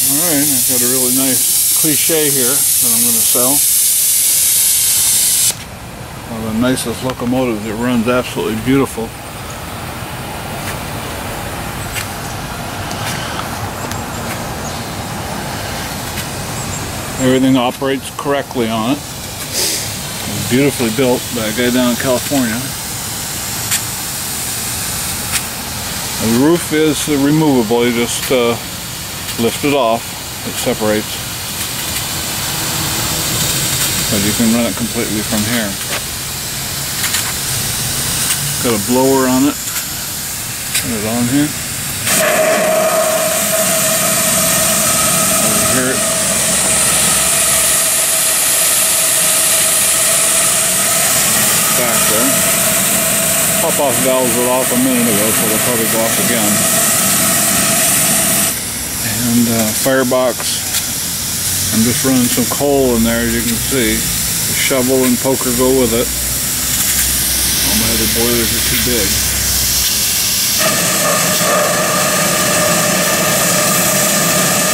Alright, I've got a really nice Clishay here that I'm going to sell. One of the nicest locomotives. It runs absolutely beautiful. Everything operates correctly on it. It's beautifully built by a guy down in California. And the roof is removable. You just lift it off. It separates. But you can run it completely from here. Got a blower on it. Put it on here. Over here. Back there. Pop-off valves were off a minute ago, so they'll probably go off again. And firebox. I'm just running some coal in there, as you can see. The shovel and poker go with it. All my other boilers are too big.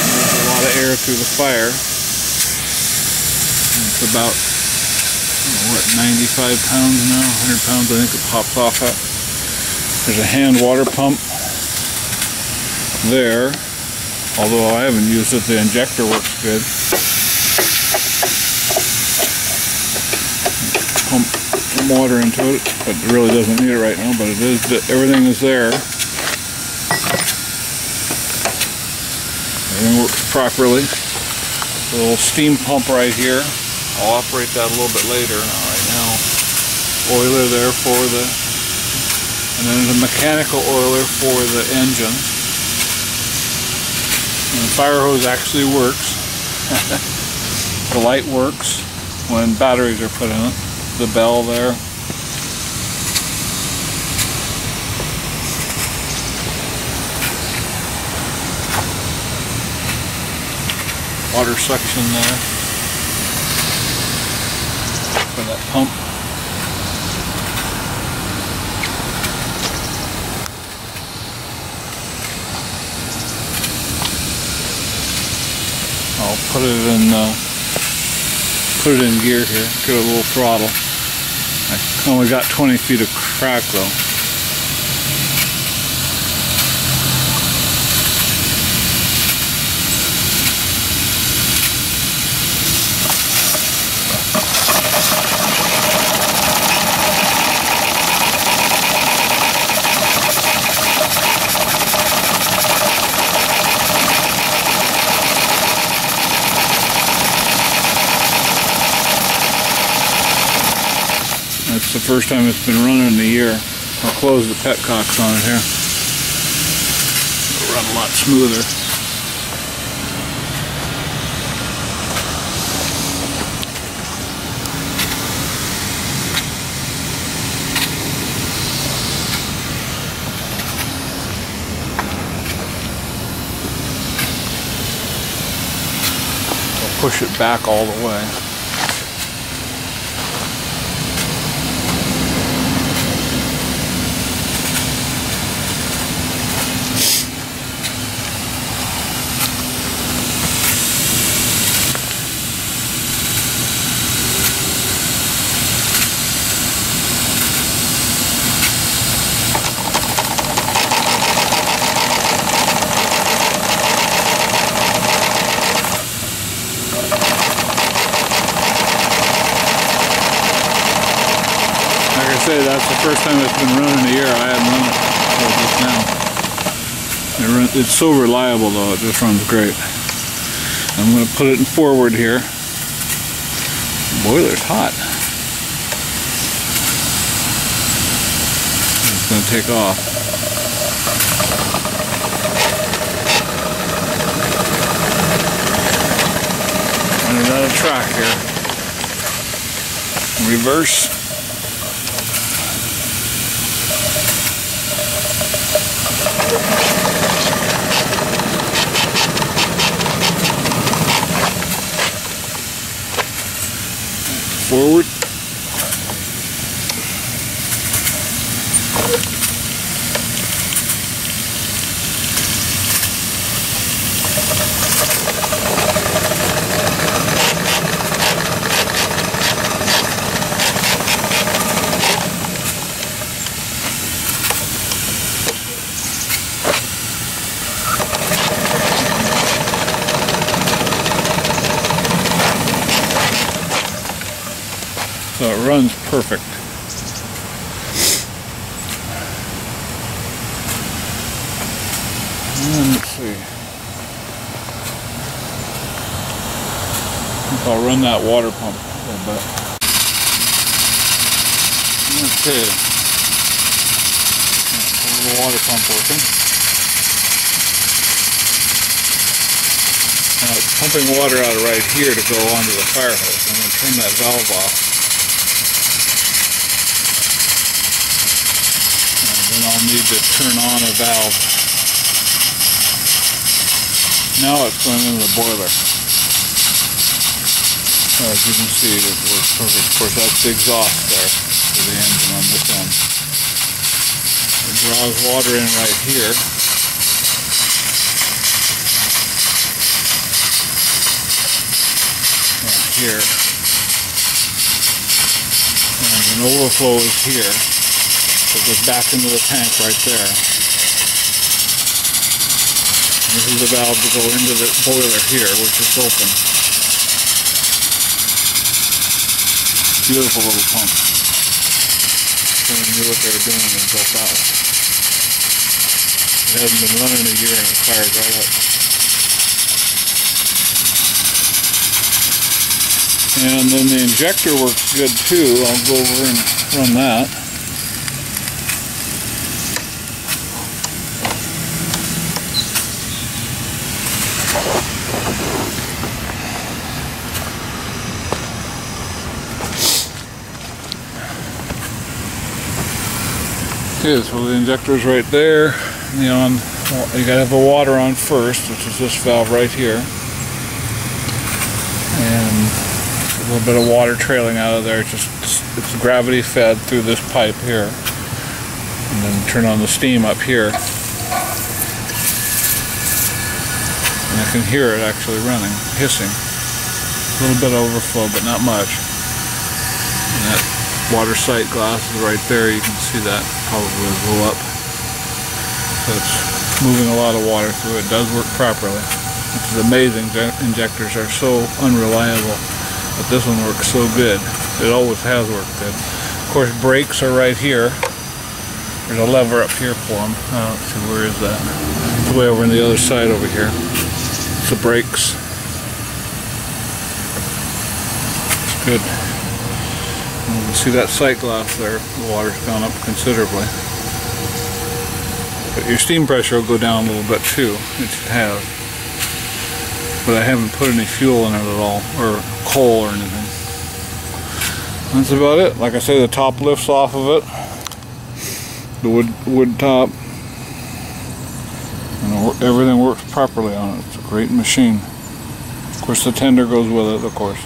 There's a lot of air through the fire. It's about, what, 95 pounds now? 100 pounds, I think it pops off at. There's a hand water pump there. Although I haven't used it, the injector works good. Pump some water into it, but it really doesn't need it right now, but it is, everything is there. Everything works properly. A little steam pump right here. I'll operate that a little bit later. Right now, oiler there for the, and then the mechanical oiler for the engine. And the fire hose actually works. The light works when batteries are put in it. The bell there. Water suction there for that pump. I'll put it in gear here, give it a little throttle. I only got 20 feet of crack though. It's the first time it's been running in a year. I'll close the petcocks on it here. It'll run a lot smoother. I'll push it back all the way. That's the first time it's been running a year. I hadn't run it until just now. It's so reliable though, it just runs great. I'm going to put it in forward here. The boiler's hot. It's going to take off. Running out of track here. Reverse. Forward. runs perfect. And let's see. I think I'll run that water pump a little bit. Okay. The water pump working. Now it's pumping water out of right here to go onto the fire hose. I'm going to turn that valve off. And then I'll need to turn on a valve. Now it's going into the boiler. As you can see, it works perfect. Of course, that's the exhaust there for the engine on this end. It draws water in right here. And here. And an overflow is here. It goes back into the tank right there. And this is the valve to go into the boiler here, which is open. Beautiful little pump. Someone knew what they were doing and built that one. It hasn't been running a year and it fired right up. And then the injector works good too. I'll go over and run that. Okay, so the injector's right there. You gotta have the water on first, which is this valve right here. And a little bit of water trailing out of there. It's gravity fed through this pipe here. And then turn on the steam up here. And I can hear it actually running, hissing. A little bit of overflow, but not much. And that water sight glass is right there. You can see that probably a little up. So it's moving a lot of water through it. It does work properly, which is amazing. Injectors are so unreliable, but this one works so good. It always has worked good. Of course, brakes are right here. There's a lever up here for them. Let's see, where is that? It's way over on the other side over here. It's the brakes. It's good. You can see that sight glass there. The water's gone up considerably. But your steam pressure will go down a little bit too. It should have. But I haven't put any fuel in it at all, or coal or anything. That's about it. Like I say, the top lifts off of it. The wood top. And everything works properly on it. It's a great machine. Of course, the tender goes with it, of course.